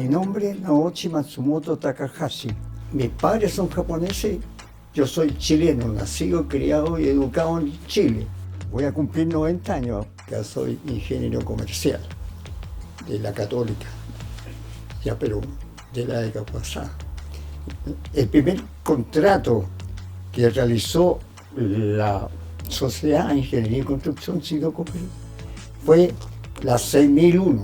nombre es Naoshi Matsumoto Takahashi. Mis padres son japoneses, yo soy chileno, nacido, criado y educado en Chile. Voy a cumplir 90 años, ya soy ingeniero comercial de la Católica, ya pero de la década pasada. El primer contrato que realizó la Sociedad de Ingeniería y Construcción Sigdo Copper fue la 6001.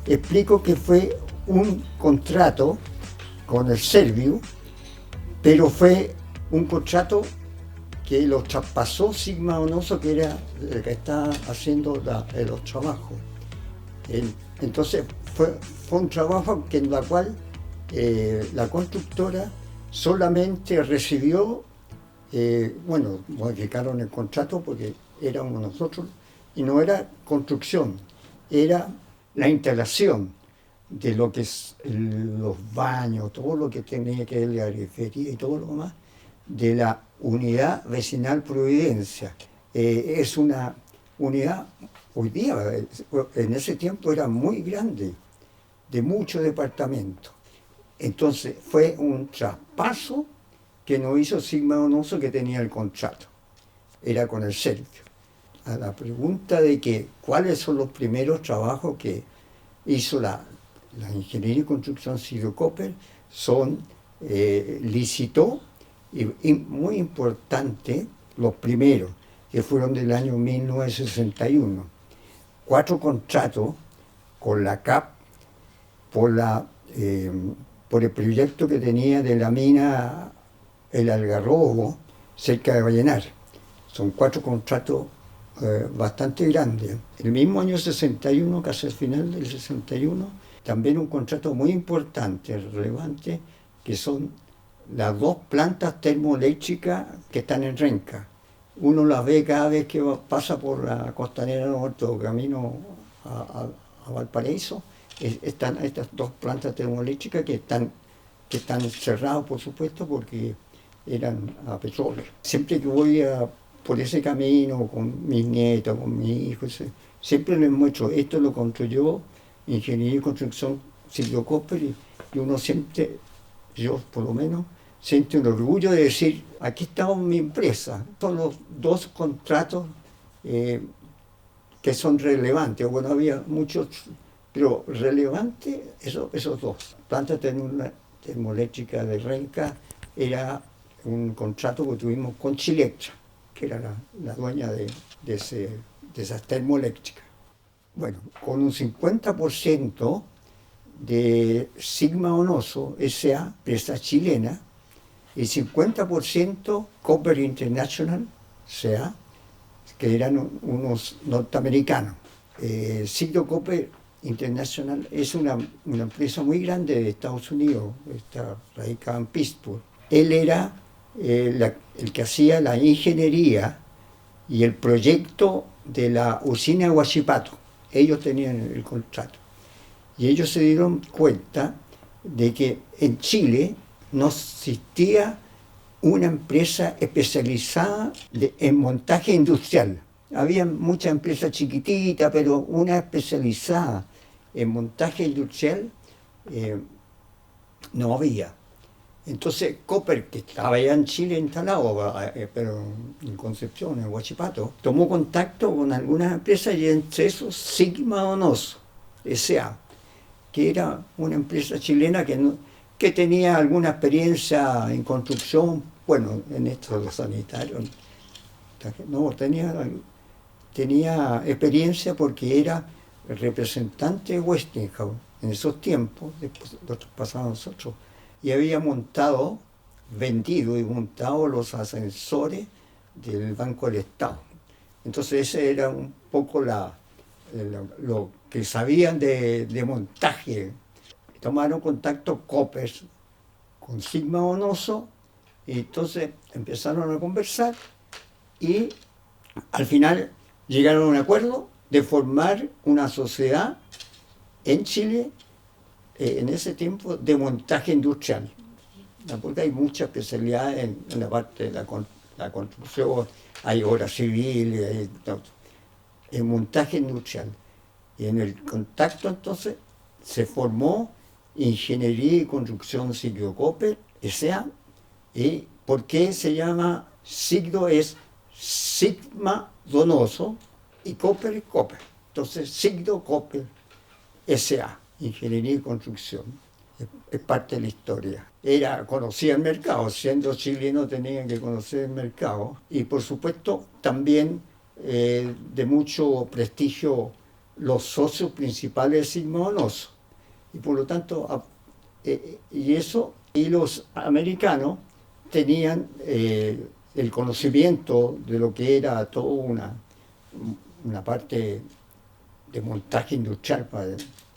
Explico que fue un contrato con el Serviu, pero fue un contrato que lo traspasó Sigma Donoso, que era el que estaba haciendo los trabajos. Entonces fue un trabajo en el cual la constructora solamente recibió, modificaron el contrato porque éramos nosotros, y no era construcción, era la instalación de lo que es los baños, todo lo que tenía que ver la grifería y todo lo demás, de la unidad vecinal Providencia. Es una unidad, hoy día, en ese tiempo era muy grande, de muchos departamentos. Entonces fue un traspaso que no hizo Sigma Donoso, que tenía el contrato, era con el Serviu. A la pregunta de que cuáles son los primeros trabajos que hizo la Ingeniería y Construcción Sigdo Copper, licitó, y muy importante, los primeros, que fueron del año 1961. 4 contratos con la CAP por el proyecto que tenía de la mina El Algarrobo, cerca de Vallenar. Son 4 contratos bastante grandes. El mismo año 61, casi al final del 61, también un contrato muy importante, relevante, que son las 2 plantas termoeléctricas que están en Renca. Uno las ve cada vez que pasa por la Costanera Norte o camino a Valparaíso. Están estas 2 plantas termoeléctricas que están cerradas, por supuesto, porque eran a petróleo. Siempre que voy por ese camino con mis nietos, con mis hijos, siempre les muestro, esto lo construyó Ingeniería y Construcción Sigdo Copper, y uno siempre, yo por lo menos, siento el orgullo de decir, aquí está mi empresa. Son los 2 contratos que son relevantes. Bueno, había muchos, pero relevantes esos 2. Planta termoeléctrica de Renca era un contrato que tuvimos con Chilectra, que era la dueña de esas termoeléctricas. Bueno, con un 50% de Sigma Donoso S.A., empresa chilena, y 50% Copper International S.A., que eran unos norteamericanos. Sigdo Copper International es una empresa muy grande de Estados Unidos, está radicada en Pittsburgh. Él era el que hacía la ingeniería y el proyecto de la usina de Huachipato. Ellos tenían el contrato. Y ellos se dieron cuenta de que en Chile no existía una empresa especializada en montaje industrial. Había muchas empresas chiquititas, pero una especializada en montaje industrial no había. Entonces Copper, que estaba allá en Chile instalado, pero en Concepción, en Huachipato, tomó contacto con algunas empresas, y entre esos Sigma Donoso S.A., que era una empresa chilena que tenía alguna experiencia en construcción, bueno, en esto de los sanitarios. No, tenía experiencia porque era el representante de Westinghouse en esos tiempos, después lo pasamos nosotros, y había vendido y montado los ascensores del Banco del Estado. Entonces ese era un poco lo que sabían de montaje. Tomaron contacto Copper con Sigma Donoso, y entonces empezaron a conversar, y al final llegaron a un acuerdo de formar una sociedad en Chile, en ese tiempo, de montaje industrial. Porque hay muchas especialidades en la parte de la construcción, hay obras civiles, en montaje industrial. Y en el contacto entonces se formó Ingeniería y Construcción Siglo Copper, S.A. ¿Y por qué se llama Siglo? Es Sigma Donoso y Copper es Copper. Entonces, Siglo Copper S.A., Ingeniería y Construcción. Es parte de la historia. Conocía el mercado, siendo chileno tenían que conocer el mercado. Y por supuesto también de mucho prestigio los socios principales de Sigma Donoso. Y por lo tanto, y los americanos tenían el conocimiento de lo que era toda una parte de montaje industrial,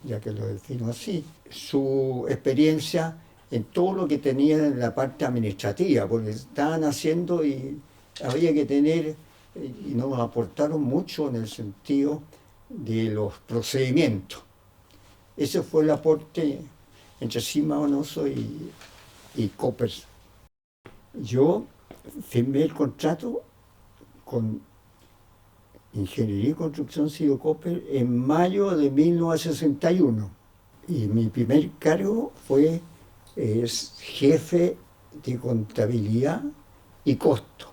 ya que lo defino así, su experiencia en todo lo que tenían en la parte administrativa, porque estaban haciendo y había que tener, y nos aportaron mucho en el sentido de los procedimientos. Ese fue el aporte entre Sigma Donoso y Koppers. Yo firmé el contrato con Ingeniería y Construcción Siglo Copper en mayo de 1961. Y mi primer cargo fue jefe de contabilidad y costo.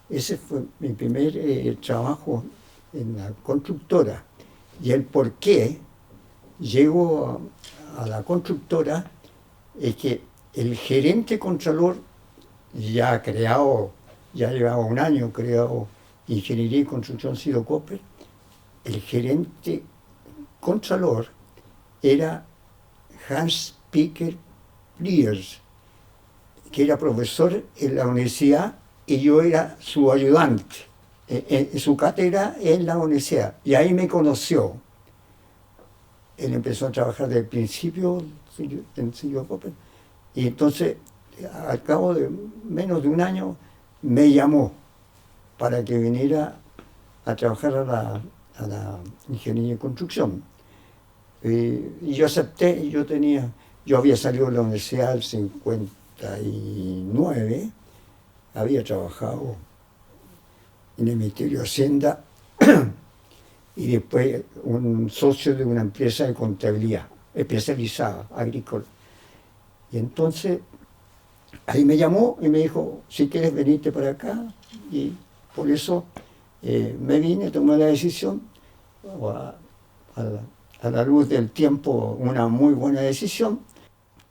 Ese fue mi primer trabajo en la constructora. Y el por qué llego a la constructora es que el gerente contralor, ya llevaba un año creado Ingeniería y Construcción Siglo Copper, el gerente contralor era Hans-Peter Pliers, que era profesor en la universidad y yo era su ayudante en su cátedra en la universidad. Y ahí me conoció. Él empezó a trabajar desde el principio en Siglo Copper y entonces al cabo de menos de un año me llamó para que viniera a trabajar a la Ingeniería y Construcción. Y yo acepté, yo había salido de la universidad en 59, había trabajado en el Ministerio de Hacienda y después un socio de una empresa de contabilidad especializada, agrícola. Y entonces ahí me llamó y me dijo, si quieres venirte para acá, y por eso me vine, tomé la decisión, a la luz del tiempo, una muy buena decisión.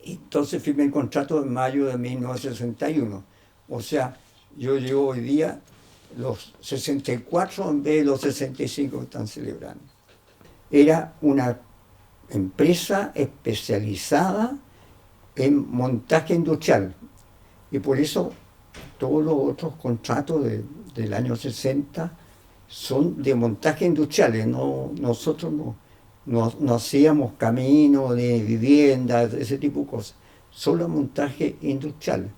Entonces firmé el contrato en mayo de 1961. O sea, yo llevo hoy día los 64 en vez de los 65 que están celebrando. Era una empresa especializada en montaje industrial. Y por eso todos los otros contratos del año 60 son de montaje industriales. Nosotros no hacíamos caminos, ni viviendas, ese tipo de cosas. Solo montaje industrial.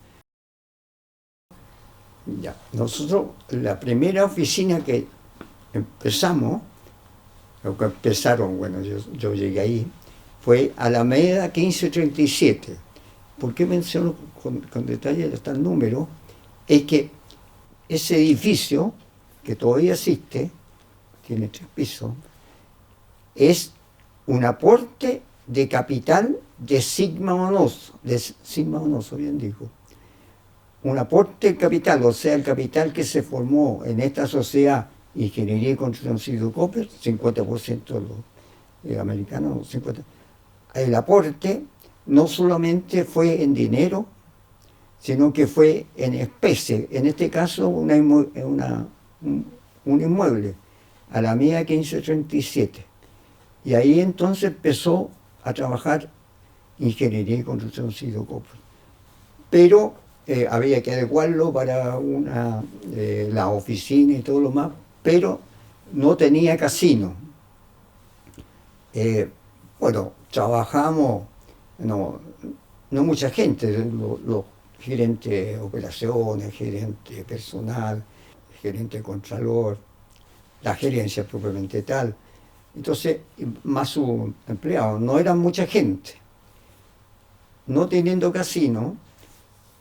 Ya. Nosotros, la primera oficina que empezaron, bueno, yo llegué ahí, fue Alameda 1537. ¿Por qué menciono con detalle hasta el número? Es que ese edificio, que todavía existe, tiene 3 pisos, es un aporte de capital de Sigma Donoso, bien dijo. Un aporte de capital, o sea, el capital que se formó en esta sociedad Ingeniería y Construcción Siglo Copper, 50% de los americanos, 50%. El aporte no solamente fue en dinero, sino que fue en especie, en este caso un inmueble, Alameda 1537. Y ahí entonces empezó a trabajar Ingeniería y Construcción Siglo Copper. Pero había que adecuarlo para la oficina y todo lo más, pero no tenía casino. Bueno, trabajamos, no mucha gente, los gerentes de operaciones, gerente personal, gerente contralor, la gerencia propiamente tal. Entonces, más sus empleados, no eran mucha gente. No teniendo casino,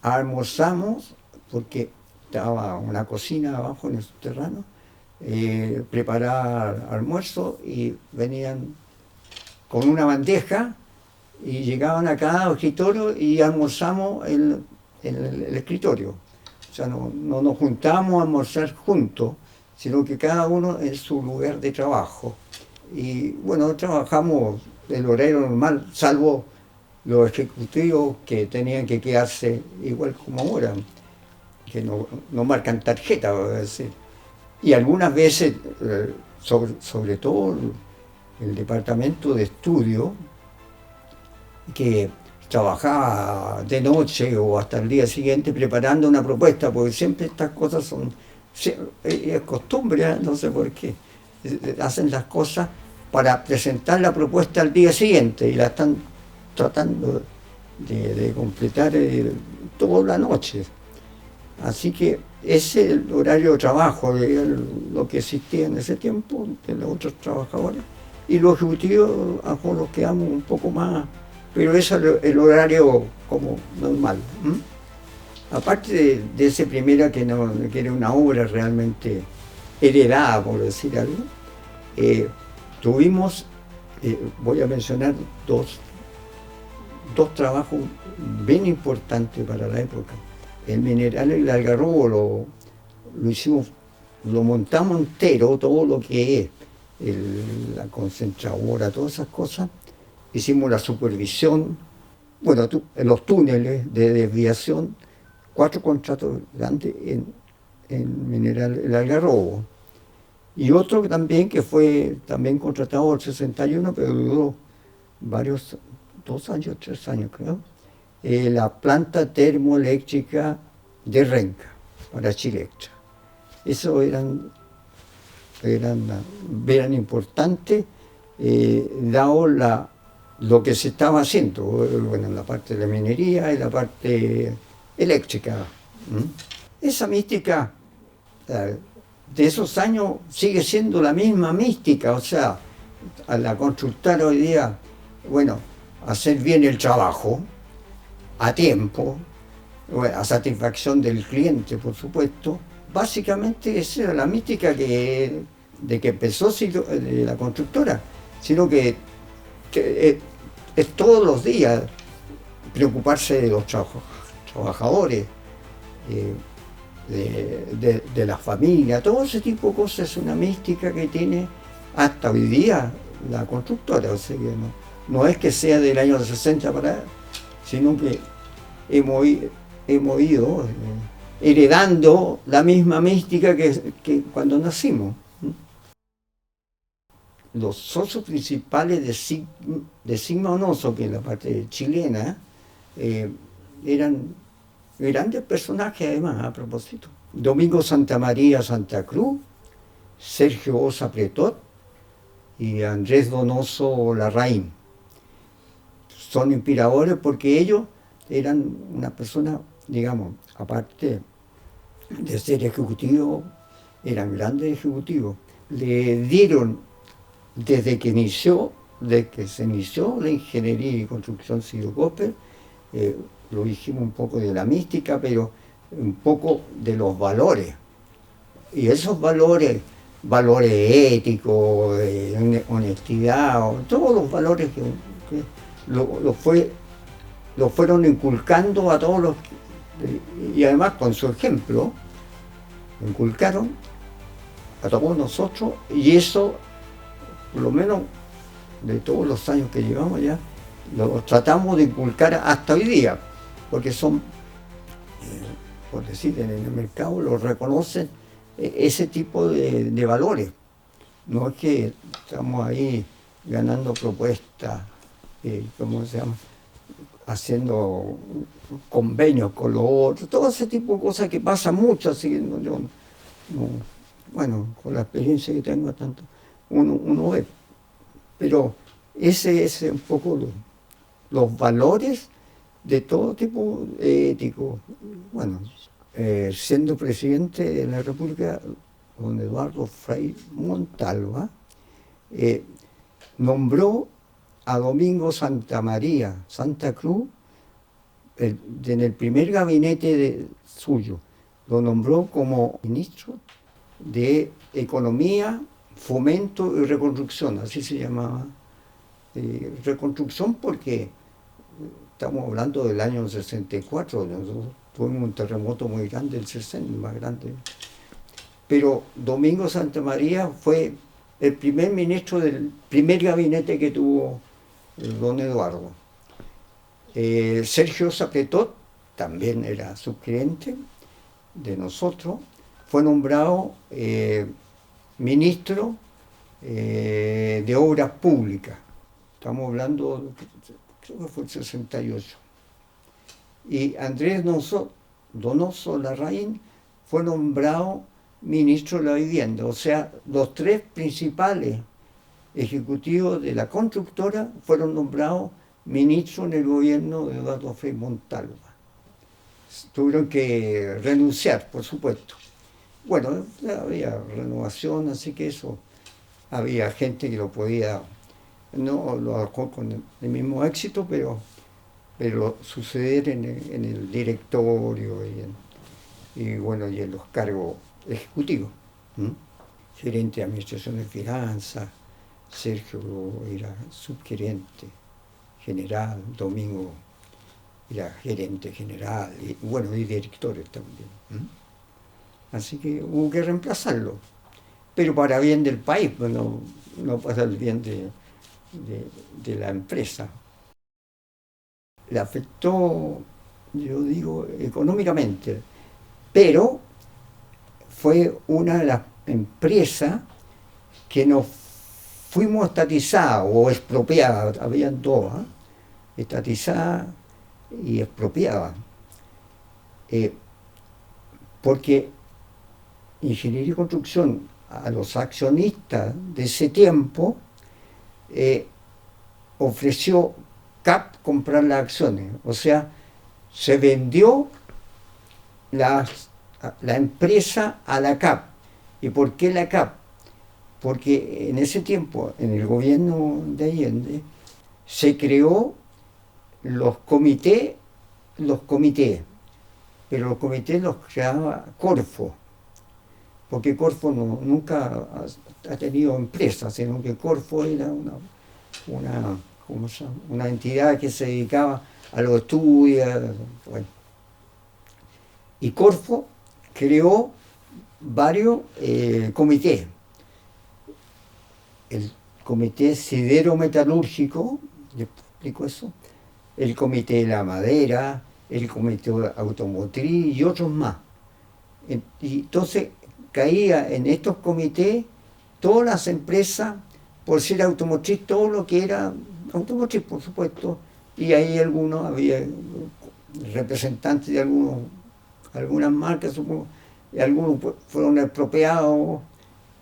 almorzamos, porque estaba una cocina abajo en el subterráneo, preparar almuerzo y venían con una bandeja y llegaban a cada escritorio y almorzamos en el escritorio. O sea, no nos juntábamos a almorzar juntos, sino que cada uno en su lugar de trabajo. Y bueno, trabajamos el horario normal, salvo los ejecutivos que tenían que quedarse igual como ahora, que no marcan tarjeta, voy a decir. Y algunas veces, sobre todo el departamento de estudio, que trabajaba de noche o hasta el día siguiente preparando una propuesta, porque siempre estas cosas son, es costumbre, ¿eh? No sé por qué, hacen las cosas para presentar la propuesta al día siguiente y la están tratando de completar toda la noche. Así que ese es el horario de trabajo, lo que existía en ese tiempo de los otros trabajadores. Y los ejecutivos, a lo mejor nos quedamos un poco más, pero ese es el horario como normal. Aparte de ese primera que era una obra realmente heredada, por decir algo, tuvimos, voy a mencionar dos trabajos bien importantes para la época. El mineral El Algarrobo lo hicimos, lo montamos entero, todo lo que es la concentradora, todas esas cosas. Hicimos la supervisión, bueno, en los túneles de desviación, 4 contratos grandes en mineral El Algarrobo. Y otro también que fue también contratado en el 61, pero duró 2 años, 3 años creo, la planta termoeléctrica de Renca, para Chilectra. Eso eran importantes, dado lo que se estaba haciendo, bueno, en la parte de la minería y la parte eléctrica. Esa mística de esos años sigue siendo la misma mística, o sea, a la constructora hoy día, bueno, hacer bien el trabajo, a tiempo, a satisfacción del cliente, por supuesto. Básicamente esa era la mística de que empezó de la constructora, sino que es todos los días preocuparse de los trabajadores, de la familia, todo ese tipo de cosas. Es una mística que tiene hasta hoy día la constructora, o sea que no es que sea del año 60 para, sino que hemos ido heredando la misma mística que cuando nacimos. Los socios principales de Sigma Onoso, que es la parte chilena, eran grandes personajes además, a propósito. Domingo Santamaría Santa Cruz, Sergio Osa Pretot y Andrés Donoso Larraín. Son inspiradores porque ellos eran una persona, digamos, aparte de ser ejecutivos, eran grandes ejecutivos. Le dieron, desde que se inició la ingeniería y construcción Ciro Copper, lo dijimos un poco de la mística, pero un poco de los valores. Y esos valores éticos, de honestidad, todos los valores que lo fueron inculcando a todos los, y además con su ejemplo, inculcaron a todos nosotros, y eso, por lo menos de todos los años que llevamos ya, lo tratamos de inculcar hasta hoy día, porque son, por decir, en el mercado lo reconocen ese tipo de valores. No es que estamos ahí ganando propuestas, ¿cómo se llama?, haciendo convenios con los otros, todo ese tipo de cosas que pasa mucho, así que bueno, con la experiencia que tengo tanto, uno ve. Pero ese es un poco los valores de todo tipo ético. Bueno, siendo presidente de la República, don Eduardo Frei Montalva nombró a Domingo Santamaría Santa Cruz en el primer gabinete suyo. Lo nombró como ministro de Economía, Fomento y Reconstrucción, así se llamaba. Reconstrucción porque estamos hablando del año 64, nosotros tuvimos un terremoto muy grande, el 60, más grande. Pero Domingo Santamaría fue el primer ministro del primer gabinete que tuvo don Eduardo. Sergio Zapetot también era subgerente de nosotros, fue nombrado ministro de Obras Públicas. Estamos hablando, creo que fue el 68. Y Andrés Donoso Larraín fue nombrado ministro de la Vivienda. O sea, los tres principales ejecutivos de la constructora fueron nombrados ministros en el gobierno de Eduardo Frei Montalva. Tuvieron que renunciar, por supuesto. Bueno, había renovación, así que eso, había gente que lo podía, no lo dejó con el mismo éxito, pero suceder en el directorio y en los cargos ejecutivos. Gerente de Administración de Finanzas, Sergio era subgerente general, Domingo era gerente general, y directores también. Así que hubo que reemplazarlo, pero para bien del país, pues no para el bien de la empresa. Le afectó, yo digo, económicamente, pero fue una de las empresas que nos fuimos estatizadas o expropiadas, habían dos, estatizadas y expropiadas, porque Ingeniería y Construcción a los accionistas de ese tiempo ofreció CAP comprar las acciones, o sea, se vendió la empresa a la CAP. ¿Y por qué la CAP? Porque en ese tiempo, en el gobierno de Allende, se creó los comités, pero los comités los creaba Corfo, porque Corfo nunca ha tenido empresa, sino que Corfo era una entidad que se dedicaba a los estudios. Bueno. Y Corfo creó varios comités. El comité sidero-metalúrgico, ¿le explico eso? El comité de la madera, el comité automotriz y otros más. Y entonces caía en estos comités todas las empresas, por ser automotriz, todo lo que era automotriz, por supuesto, y ahí había representantes de algunas marcas, supongo, y algunos fueron expropiados.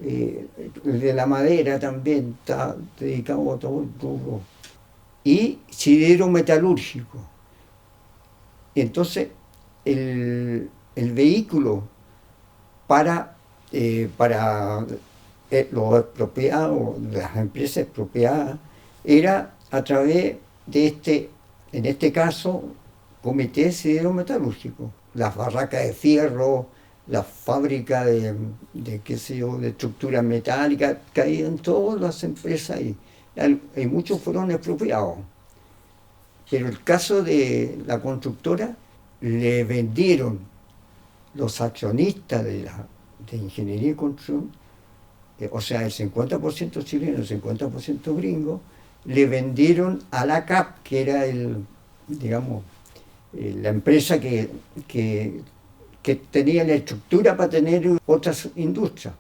El de la madera también está dedicado a todo el rubro. Y sidero metalúrgico. Y entonces el vehículo para los expropiados, las empresas expropiadas, era a través de en este caso, comité sidero metalúrgico. Las barracas de fierro, la fábrica de estructuras metálicas, caían todas las empresas ahí. Y muchos fueron expropiados. Pero el caso de la constructora, le vendieron los accionistas de Ingeniería y Construcción, o sea, el 50% chileno, el 50% gringo, le vendieron a la CAP, que era la empresa que tenía la estructura para tener otras industrias,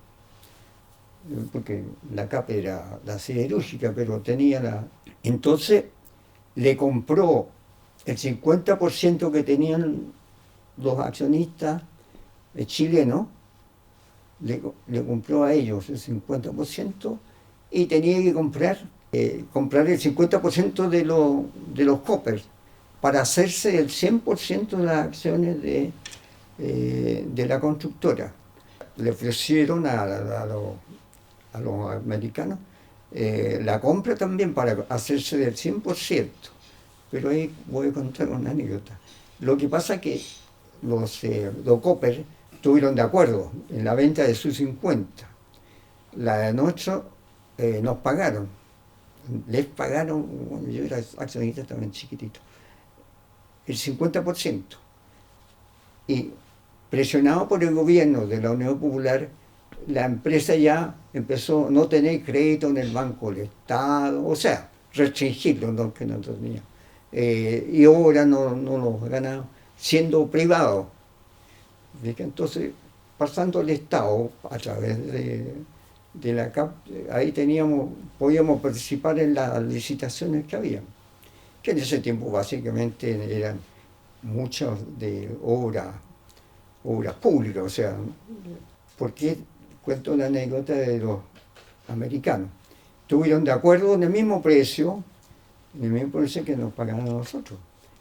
porque la CAP era la siderúrgica, pero tenía Entonces le compró el 50% que tenían los accionistas chilenos, le compró a ellos el 50% y tenía que comprar el 50% de los coppers para hacerse el 100% de las acciones de la constructora. Le ofrecieron a los americanos la compra también para hacerse del 100%, pero ahí voy a contar una anécdota. Lo que pasa es que los coppers estuvieron de acuerdo en la venta de sus 50. La de nosotros nos pagaron. Les pagaron, yo era accionista también chiquitito, el 50%. Y presionado por el gobierno de la Unión Popular, la empresa ya empezó a no tener crédito en el Banco del Estado, o sea, restringirlo, ¿no? Que no tenía. Y ahora no los ganaba, siendo privado. Entonces, pasando al Estado a través de la CAP, ahí podíamos participar en las licitaciones que había, que en ese tiempo básicamente eran muchas de obras públicas. O sea, ¿por qué cuento la anécdota de los americanos? Estuvieron de acuerdo en el mismo precio que nos pagaban a nosotros,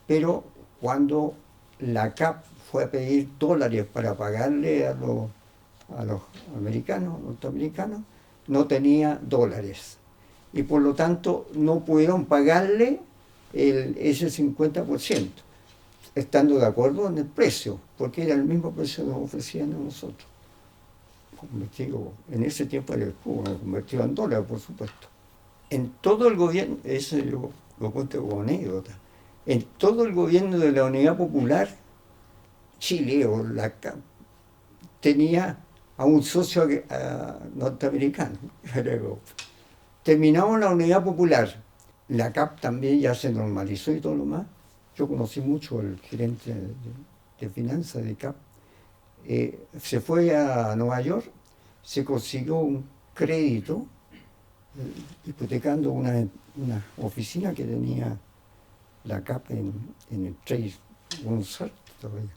pero cuando la CAP fue a pedir dólares para pagarle a los norteamericanos, no tenía dólares. Y por lo tanto no pudieron pagarle ese 50%, estando de acuerdo en el precio, porque era el mismo precio que nos ofrecían a nosotros. Convertido, en ese tiempo era el cubo, convertido en dólar, por supuesto. En todo el gobierno, eso lo cuento como anécdota, en todo el gobierno de la Unidad Popular, Chile o la CAP tenía a un socio norteamericano. Terminamos la Unidad Popular, la CAP también ya se normalizó y todo lo más. Yo conocí mucho al gerente de finanzas de CAP. Se fue a Nueva York, se consiguió un crédito hipotecando una oficina que tenía la CAP en el Trade González todavía.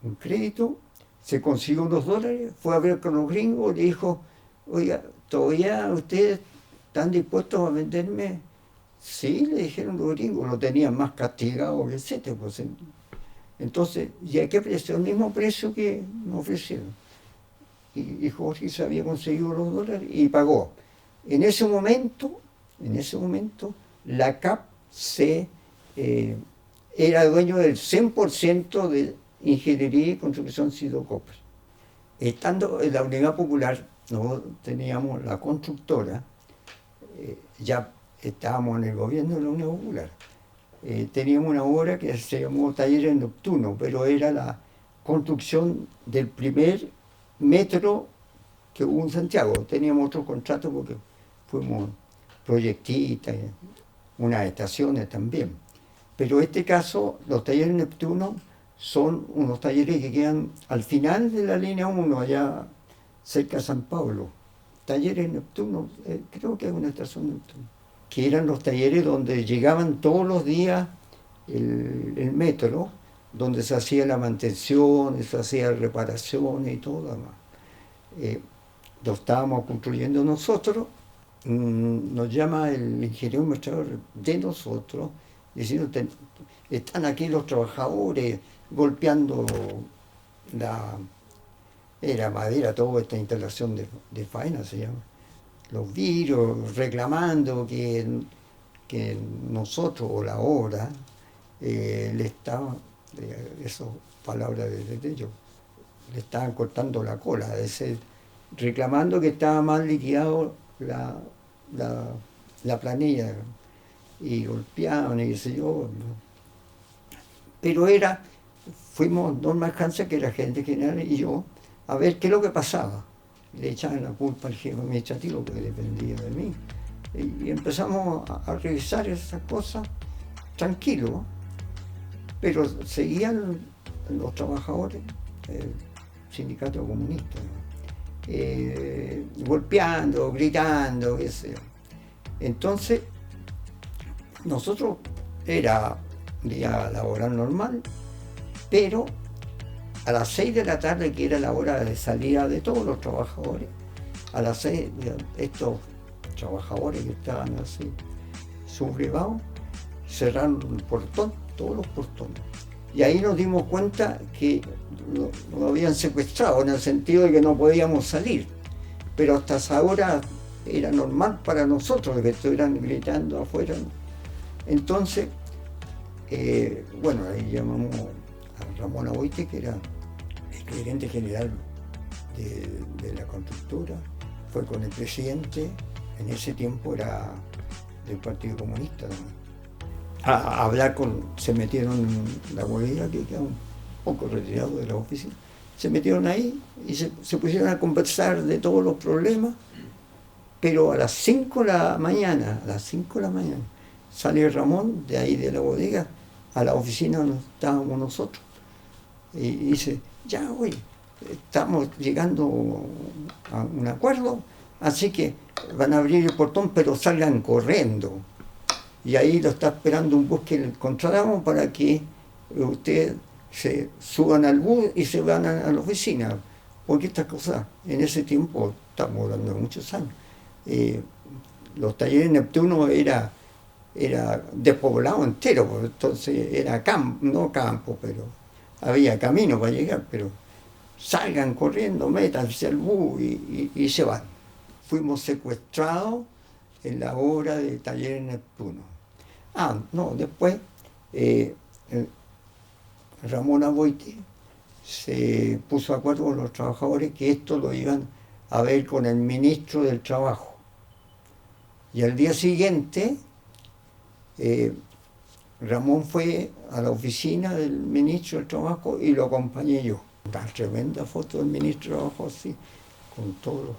Un crédito, se consiguió unos dólares, fue a ver con los gringos, le dijo, oiga, ¿todavía ustedes están dispuestos a venderme? Sí, le dijeron los gringos, lo tenían más castigado que etcétera. Pues, entonces, ¿y a qué precio? El mismo precio que nos ofrecieron. Y Jorge se había conseguido los dólares y pagó. En ese momento, la CAP era dueño del 100% de Ingeniería y Construcción Sidocopper. Estando en la Unidad Popular, nosotros teníamos la constructora, ya estábamos en el gobierno de la Unidad Popular. Teníamos una obra que se llamó Talleres Nocturnos, pero era la construcción del primer metro que hubo en Santiago. Teníamos otros contratos porque fuimos proyectistas, unas estaciones también. Pero en este caso, los Talleres Neptuno son unos talleres que quedan al final de la línea 1, allá cerca de San Pablo. Talleres Neptuno, creo que es una estación Neptuno, que eran los talleres donde llegaban todos los días el metro, donde se hacía la mantención, se hacía reparaciones y todo lo demás. Lo estábamos construyendo nosotros, nos llama el ingeniero administrador de nosotros, diciendo, están aquí los trabajadores golpeando era madera, toda esta instalación de faena se llama, los vidrios, reclamando que nosotros o la obra le estaban, esas palabras de ellos, le estaban cortando la cola, reclamando que estaba mal liquidado la planilla, y golpeaban y qué sé yo. Pero fuimos Norma Hansa, que era gerente general, y yo, a ver qué es lo que pasaba. Le echaban la culpa al jefe administrativo que dependía de mí. Y empezamos a revisar esas cosas tranquilos, pero seguían los trabajadores, el sindicato comunista, golpeando, gritando, qué sé yo. Entonces, nosotros era día laboral normal, pero a las 6 de la tarde, que era la hora de salida de todos los trabajadores, a las 6, estos trabajadores que estaban así sublevados, cerraron el portón, todos los portones. Y ahí nos dimos cuenta que nos habían secuestrado, en el sentido de que no podíamos salir. Pero hasta esa hora era normal para nosotros que estuvieran gritando afuera. Entonces, ahí llamamos a Ramón Aboite, que era el gerente general de la constructora, fue con el presidente, en ese tiempo era del Partido Comunista también. a hablar se metieron en la bodega que queda un poco retirado de la oficina, se metieron ahí y se pusieron a conversar de todos los problemas, pero a las 5 de la mañana, sale Ramón de ahí de la bodega a la oficina donde estábamos nosotros y dice, ya hoy estamos llegando a un acuerdo, así que van a abrir el portón, pero salgan corriendo. Y ahí lo está esperando un bus que encontramos para que ustedes se suban al bus y se van a la oficina. Porque estas cosas, en ese tiempo, estamos hablando de muchos años, los talleres Neptuno era despoblado entero, pues, entonces era no campo, pero había camino para llegar, pero salgan corriendo, métanse al bus y se van. Fuimos secuestrados en la obra de Talleres Neptuno. Después Ramón Aboite se puso de acuerdo con los trabajadores que esto lo iban a ver con el ministro del Trabajo. Y al día siguiente Ramón fue a la oficina del ministro del Trabajo y lo acompañé yo. Una tremenda foto del ministro del Trabajo así, con todos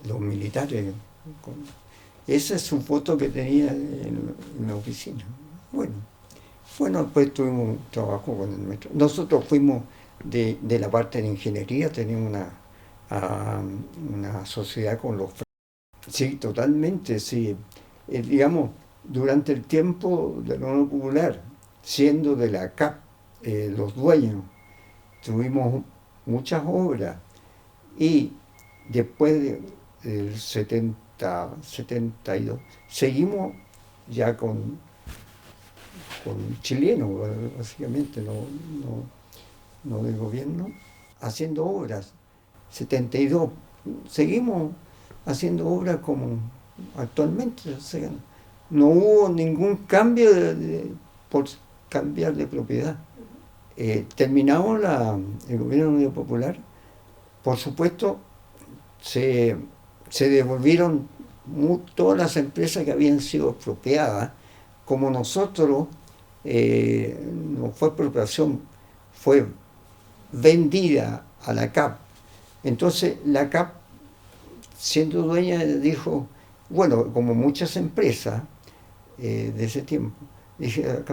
los militares. Esa es su foto que tenía en la oficina. Bueno, después tuvimos un trabajo con el metro. Nosotros fuimos de la parte de ingeniería, teníamos una sociedad con los... Sí, totalmente, sí. Digamos, durante el tiempo de la Unión Popular, siendo de la CAP los dueños, tuvimos muchas obras y después del 72, seguimos ya con chilenos, básicamente, no del gobierno, haciendo obras. 72, seguimos haciendo obras como actualmente, o sea, no hubo ningún cambio por cambiar de propiedad. Terminamos el gobierno de la Unión Popular, por supuesto, se devolvieron todas las empresas que habían sido expropiadas, como nosotros, no fue expropiación, fue vendida a la CAP. Entonces la CAP, siendo dueña, dijo, bueno, como muchas empresas de ese tiempo, dije,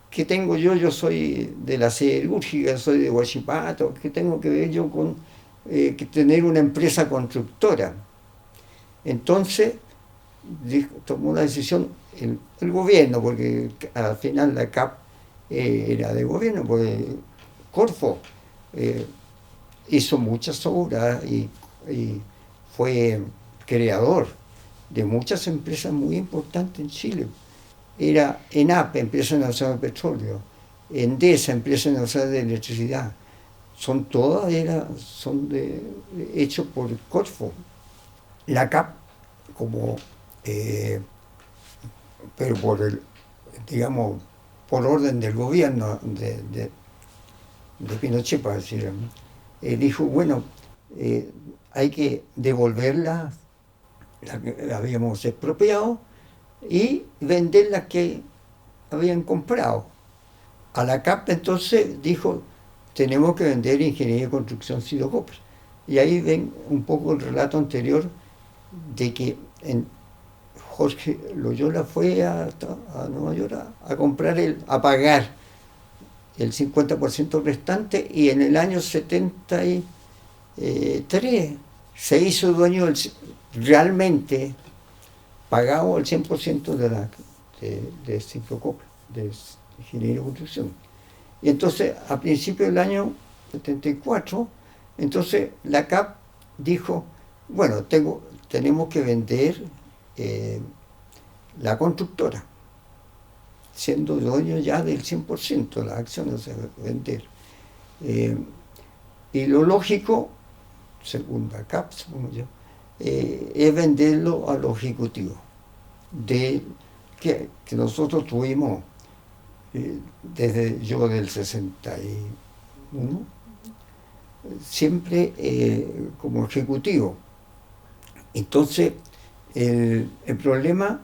¿qué tengo yo? Yo soy de la siderúrgica, soy de Huachipato, ¿qué tengo que ver yo con que tener una empresa constructora? Entonces tomó la decisión el gobierno, porque al final la CAP era de gobierno, porque Corfo hizo muchas obras y fue creador de muchas empresas muy importantes en Chile. Era ENAP, Empresa Nacional de Petróleo, Endesa, Empresa Nacional de Electricidad, son hechos por Corfo. La CAP, pero digamos, por orden del gobierno de Pinochet, para decir, dijo, bueno, hay que devolverlas, las que habíamos expropiado, y vender las que habían comprado. A la CAP entonces dijo, tenemos que vender Ingeniería de Construcción Sidocopra. Y ahí ven un poco el relato anterior de que Jorge Loyola fue a Nueva York a pagar el 50% restante, y en el año 73 se hizo dueño realmente pagado el 100% de Sidocopra, de Ingeniería de Construcción. Y entonces, a principios del año 74, entonces la CAP dijo, bueno, tenemos que vender la constructora, siendo dueño ya del 100% de las acciones, de vender. Y lo lógico, según la CAP, supongo yo, es venderlo a los ejecutivos, que nosotros tuvimos desde yo del 61, siempre como ejecutivo. Entonces, el problema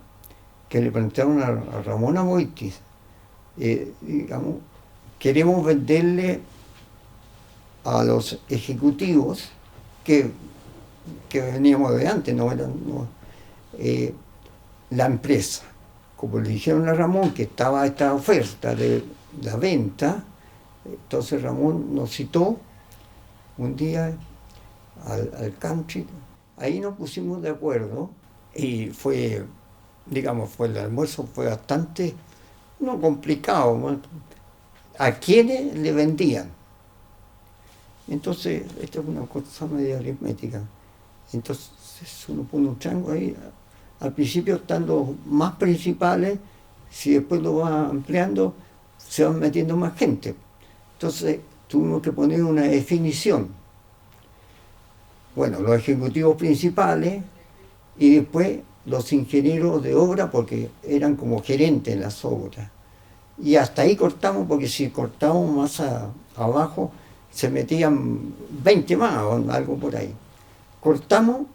que le plantearon a Ramón Aboitiz, digamos, queremos venderle a los ejecutivos que veníamos de antes, la empresa. Como le dijeron a Ramón que estaba esta oferta de la venta, entonces Ramón nos citó un día al country, ahí nos pusimos de acuerdo y fue, digamos, el almuerzo fue bastante, no complicado, ¿no? A quienes le vendían. Entonces, esto es una cosa media aritmética. Entonces uno pone un chango ahí, al principio están los más principales, si después lo va ampliando, se van metiendo más gente. Entonces tuvimos que poner una definición. Bueno, los ejecutivos principales y después los ingenieros de obra, porque eran como gerentes en las obras. Y hasta ahí cortamos, porque si cortamos más abajo, se metían 20 más o algo por ahí. Cortamos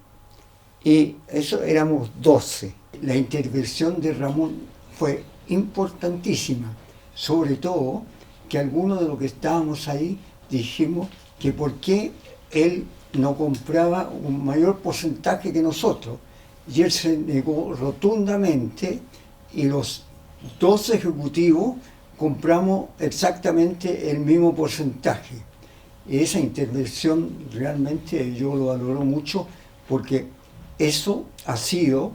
y eso éramos 12. La intervención de Ramón fue importantísima, sobre todo que algunos de los que estábamos ahí dijimos que por qué él no compraba un mayor porcentaje que nosotros. Y él se negó rotundamente y los 12 ejecutivos compramos exactamente el mismo porcentaje. Y esa intervención realmente yo lo valoro mucho porque eso ha sido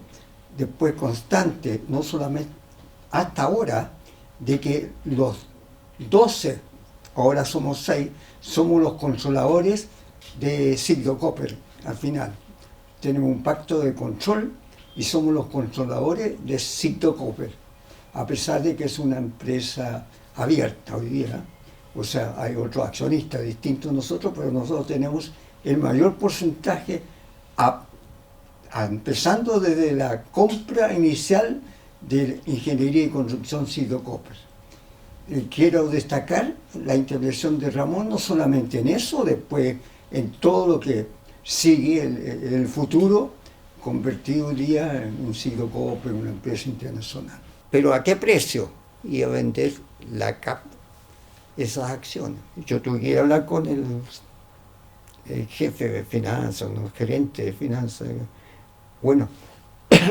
después constante, no solamente hasta ahora, de que los 12, ahora somos 6, somos los controladores de Sigdo Copper al final. Tenemos un pacto de control y somos los controladores de Sigdo Copper, a pesar de que es una empresa abierta hoy día. O sea, hay otros accionistas distintos a nosotros, pero nosotros tenemos el mayor porcentaje, empezando desde la compra inicial de Ingeniería y Construcción Sigdo Copper. Quiero destacar la intervención de Ramón, no solamente en eso, después en todo lo que sigue el futuro, convertido hoy día en un Sigdo Copper, una empresa internacional. Pero ¿a qué precio iba a vender la CAP esas acciones? Yo tuve que ir a hablar con el jefe de finanzas, el gerente de finanzas. Bueno,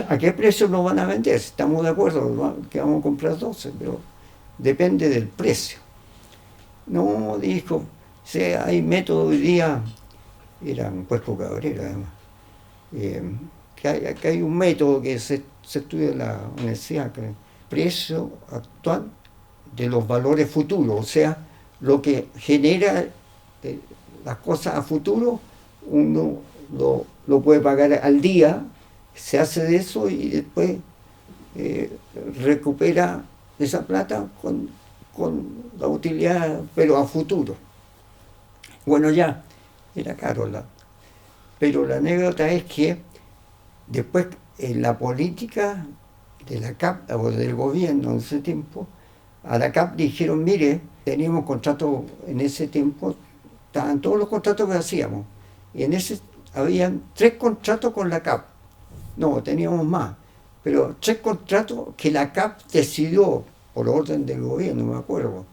¿a qué precio nos van a vender? Si estamos de acuerdo que vamos a comprar 12, pero depende del precio. No, dijo, si hay método hoy día, era un Puerto Cabrera además, que hay un método que se estudia en la universidad, que es el precio actual de los valores futuros, o sea, lo que genera las cosas a futuro, uno lo puede pagar al día, se hace de eso y después recupera esa plata con la utilidad, pero a futuro. Bueno, ya, era caro pero la anécdota es que después en la política de la CAP, o del gobierno en ese tiempo, a la CAP dijeron, mire, teníamos contratos en ese tiempo, estaban todos los contratos que hacíamos, y en ese habían 3 contratos con la CAP, no, teníamos más, pero 3 contratos que la CAP decidió, por orden del gobierno, me acuerdo,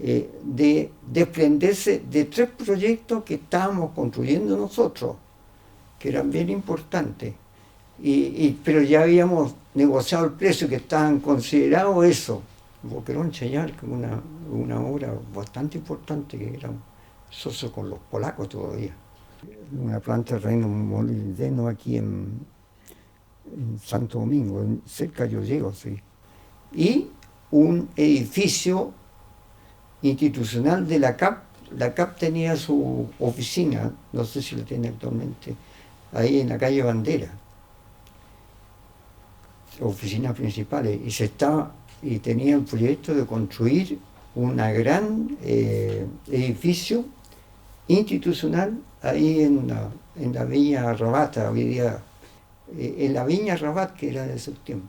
de desprenderse de 3 proyectos que estábamos construyendo nosotros, que eran bien importantes, pero ya habíamos negociado el precio, que estaban considerados eso. Boquerón Chayar, que una obra bastante importante, que eran socios con los polacos todavía. Una planta de reino molibdeno aquí en Santo Domingo, cerca yo llego, sí. Y un edificio institucional de la CAP. La CAP tenía su oficina, no sé si la tiene actualmente, ahí en la calle Bandera, oficinas principales, y tenía el proyecto de construir un gran edificio institucional ahí en la Viña Rabat, hoy día, en la Viña Rabat, que era de ese tiempo.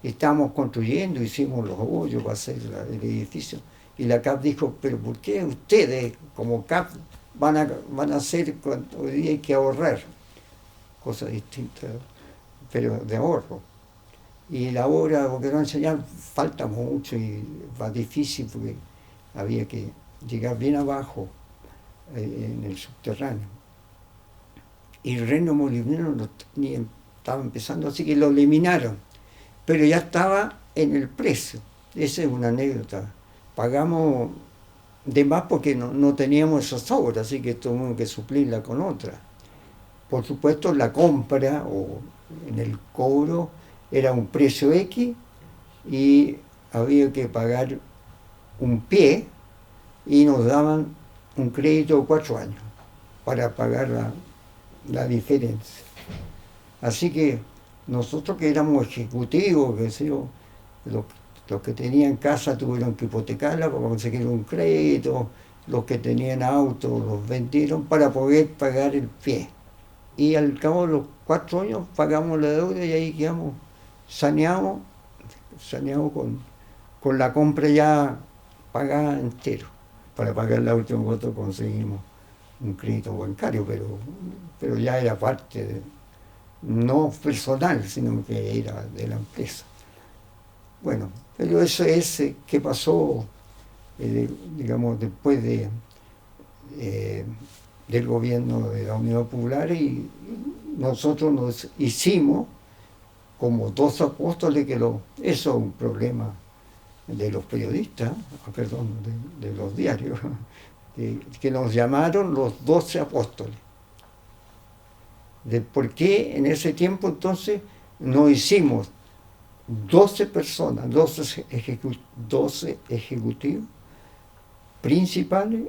Estábamos construyendo, hicimos los hoyos para hacer el edificio, y la CAP dijo, pero ¿por qué ustedes como CAP van a hacer cuando hoy día hay que ahorrar? Cosas distintas, pero de ahorro. Y la obra, porque no enseñar, falta mucho y va difícil porque había que llegar bien abajo, en el subterráneo. Y el Reino Molinero estaba empezando, así que lo eliminaron, pero ya estaba en el precio. Esa es una anécdota. Pagamos de más porque no teníamos esas obras, así que tuvimos que suplirla con otra. Por supuesto, la compra o en el cobro era un precio X y había que pagar un pie y nos daban un crédito de 4 años para pagar la diferencia. Así que nosotros que éramos ejecutivos, que sé yo, los que tenían casa tuvieron que hipotecarla para conseguir un crédito, los que tenían autos los vendieron para poder pagar el pie. Y al cabo de los 4 años pagamos la deuda y ahí quedamos saneados con la compra ya pagada entero. Para pagar la última cuota conseguimos un crédito bancario, pero ya era parte, no personal, sino que era de la empresa. Bueno, pero eso es que pasó, digamos, después del gobierno de la Unión Popular y nosotros nos hicimos como 2 apóstoles, eso es un problema de los periodistas, perdón, de los diarios, que nos llamaron los 12 apóstoles. De por qué en ese tiempo entonces nos hicimos 12 personas, 12 ejecutivos principales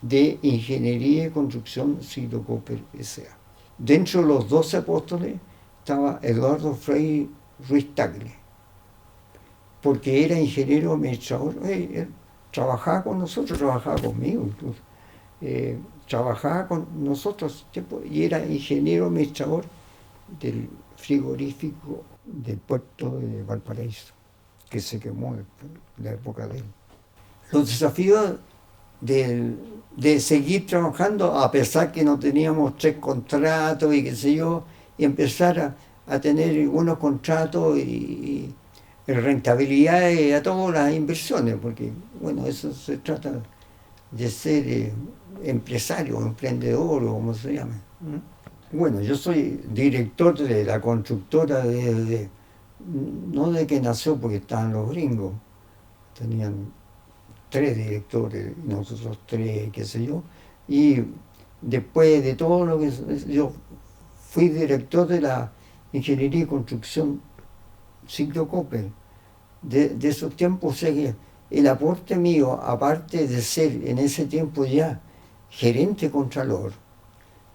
de Ingeniería y Construcción Siglo Cooper S.A. Dentro de los 12 apóstoles estaba Eduardo Frei Ruiz Tagle, porque era ingeniero administrador, él trabajaba con nosotros, trabajaba conmigo incluso, trabajaba con nosotros y era ingeniero administrador del frigorífico del puerto de Valparaíso, que se quemó en la época de él. Los desafíos de seguir trabajando a pesar que no teníamos 3 contratos y qué sé yo, y empezar a tener unos contratos y rentabilidades a todas las inversiones, porque bueno, eso se trata de ser empresario, emprendedor o como se llame. Bueno, yo soy director de la constructora no de que nació porque estaban los gringos, tenían 3 directores, nosotros 3, qué sé yo, y después de todo lo que yo fui director de la Ingeniería y Construcción Siglo Cooper. De esos tiempos, sé que el aporte mío, aparte de ser en ese tiempo ya gerente contralor,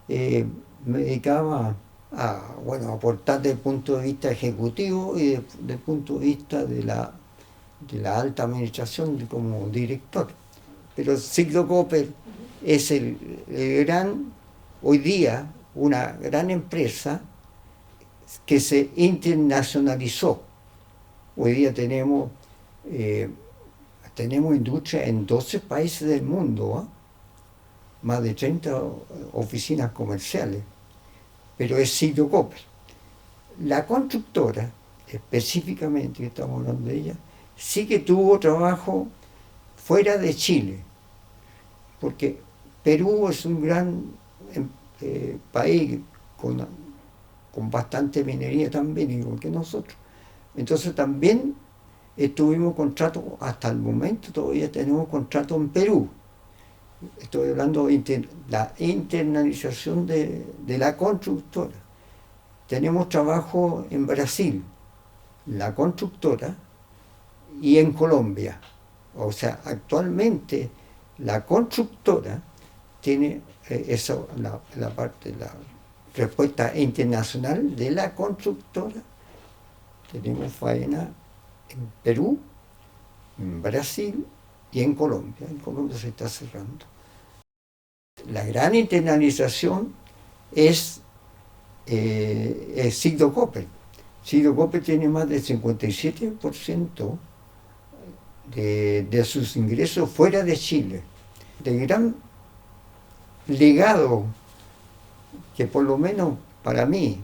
me dedicaba a aportar desde el punto de vista ejecutivo y desde el punto de vista de la alta administración como director. Pero Siglo Cooper es hoy día, una gran empresa que se internacionalizó. Hoy día tenemos industria en 12 países del mundo, más de 30 oficinas comerciales, pero es Siglo Cooper. La constructora, específicamente, que estamos hablando de ella, sí que tuvo trabajo fuera de Chile, porque Perú es un gran país con bastante minería también, igual que nosotros. Entonces también tuvimos contratos, hasta el momento todavía tenemos contratos en Perú. Estoy hablando de la internalización de la constructora. Tenemos trabajo en Brasil, la constructora, y en Colombia. O sea, actualmente la constructora tiene la parte, la respuesta internacional de la constructora. Tenemos faena en Perú, en Brasil y en Colombia. En Colombia se está cerrando. La gran internalización es Siglo Cooper. Siglo Cooper tiene más del 57% de sus ingresos fuera de Chile. De gran legado que por lo menos para mí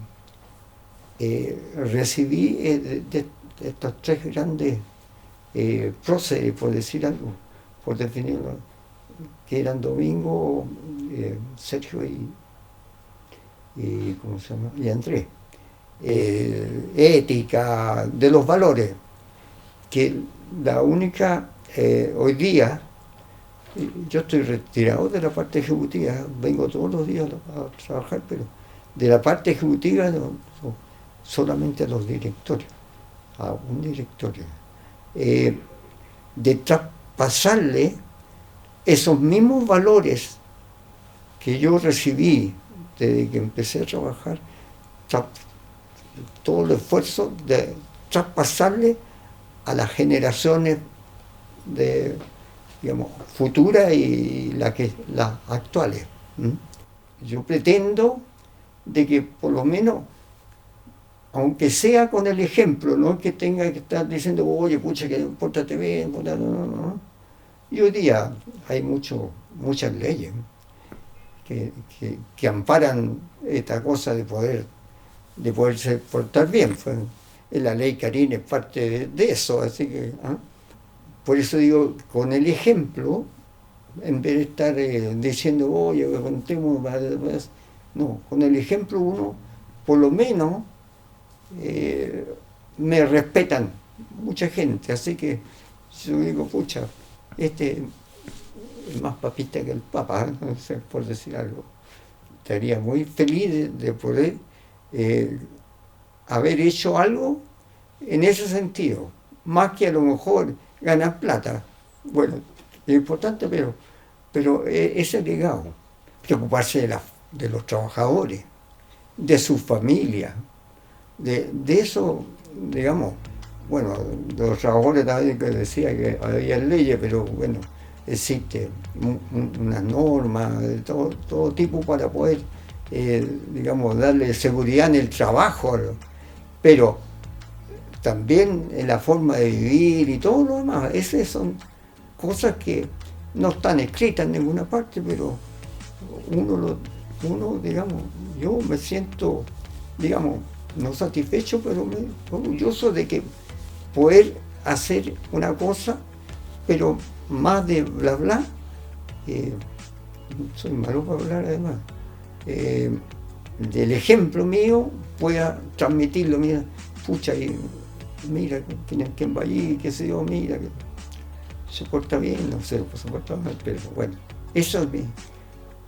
recibí de estos tres grandes próceres, por decir algo, por definirlo, que eran Domingo, Sergio y ¿cómo se llama? Y Andrés. Ética, de los valores, que la única, hoy día, yo estoy retirado de la parte ejecutiva, vengo todos los días a trabajar, pero de la parte ejecutiva solamente a los directorios, a un directorio, de traspasarle esos mismos valores que yo recibí desde que empecé a trabajar, todo el esfuerzo de traspasarle a las generaciones de, digamos, futuras y las actuales. Yo pretendo de que por lo menos, aunque sea con el ejemplo, no que tenga que estar diciendo, oye, pucha, que pórtate bien, no. Y hoy día hay muchas leyes que amparan esta cosa de poderse portar bien. La ley Carín es parte de eso, así que por eso digo, con el ejemplo, en vez de estar diciendo, oye, contemos, no, con el ejemplo uno, por lo menos, me respetan mucha gente, así que yo digo, pucha, este es más papista que el Papa, no sé, por decir algo. Estaría muy feliz de poder haber hecho algo en ese sentido, más que a lo mejor ganar plata. Bueno, es importante, pero ese legado, preocuparse de los trabajadores, de sus familias, de eso, digamos, bueno, de los trabajadores también, que decía que había leyes, pero bueno, existe una norma de todo tipo para poder, digamos, darle seguridad en el trabajo, pero también en la forma de vivir y todo lo demás. Esas son cosas que no están escritas en ninguna parte, pero uno, digamos, yo me siento, digamos, no satisfecho, pero orgulloso de que poder hacer una cosa, pero más de bla bla, soy malo para hablar además, del ejemplo mío pueda transmitirlo, mira, pucha, mira quién va allí, qué sé yo, mira, que se porta bien, no sé, pues se porta mal, pero bueno, eso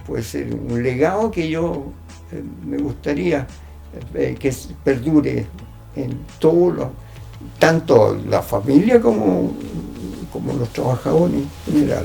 puede ser un legado que yo me gustaría que perdure en todo tanto la familia como los trabajadores en general.